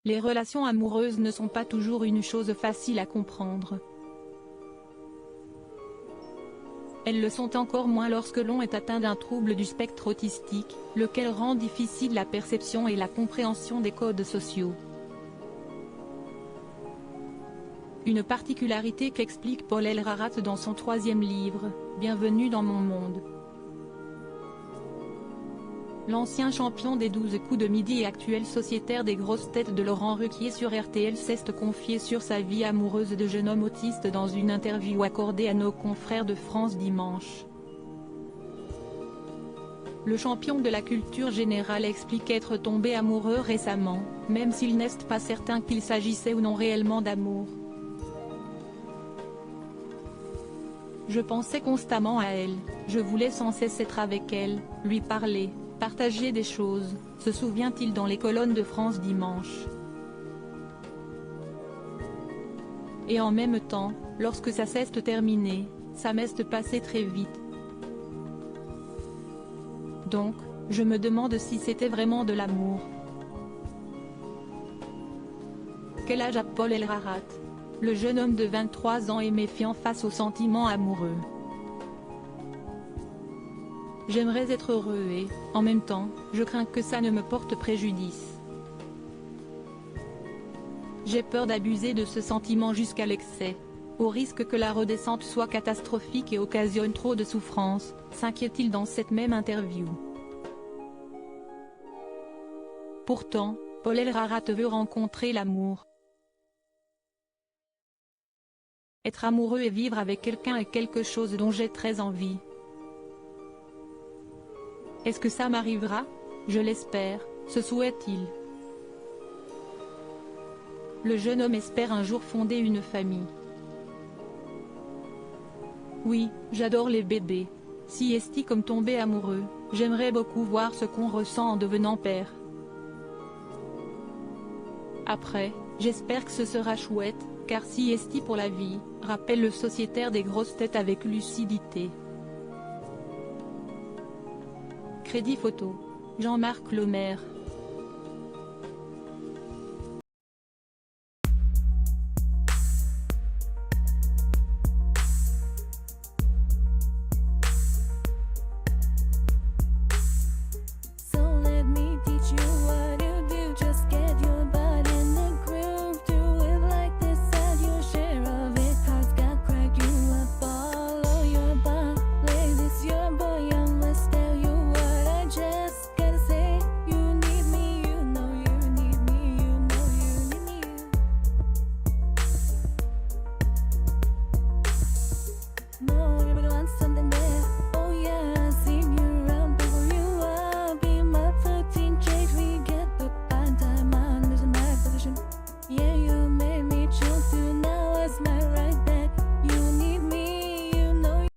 Les relations amoureuses ne sont pas toujours une chose facile à comprendre. Elles le sont encore moins lorsque l'on est atteint d'un trouble du spectre autistique, lequel rend difficile la perception et la compréhension des codes sociaux. Une particularité qu'explique Paul Elrarat dans son 3e livre, Bienvenue dans mon monde. L'ancien champion des 12 coups de midi et actuel sociétaire des grosses têtes de Laurent Ruquier sur RTL s'est confié sur sa vie amoureuse de jeune homme autiste dans une interview accordée à nos confrères de France dimanche. Le champion de la culture générale explique être tombé amoureux récemment, même s'il n'est pas certain qu'il s'agissait ou non réellement d'amour. Je pensais constamment à elle, je voulais sans cesse être avec elle, lui parler, partager des choses, se souvient-il dans les colonnes de France dimanche. Et en même temps, lorsque ça s'est terminé, ça m'est passé très vite. Donc, je me demande si c'était vraiment de l'amour. Quel âge a Paul Elrarat? Le jeune homme de 23 ans est méfiant face aux sentiments amoureux. J'aimerais être heureux et, en même temps, je crains que ça ne me porte préjudice. J'ai peur d'abuser de ce sentiment jusqu'à l'excès, au risque que la redescente soit catastrophique et occasionne trop de souffrance, s'inquiète-t-il dans cette même interview. Pourtant, Paul Elrarat veut rencontrer l'amour. Être amoureux et vivre avec quelqu'un est quelque chose dont j'ai très envie. Est-ce que ça m'arrivera? Je l'espère, se souhaite-t-il. Le jeune homme espère un jour fonder une famille. Oui, j'adore les bébés. Si esti comme tomber amoureux, j'aimerais beaucoup voir ce qu'on ressent en devenant père. Après, j'espère que ce sera chouette, car si esti pour la vie, rappelle le sociétaire des grosses têtes avec lucidité. Crédit photo. Jean-Marc Lemaire.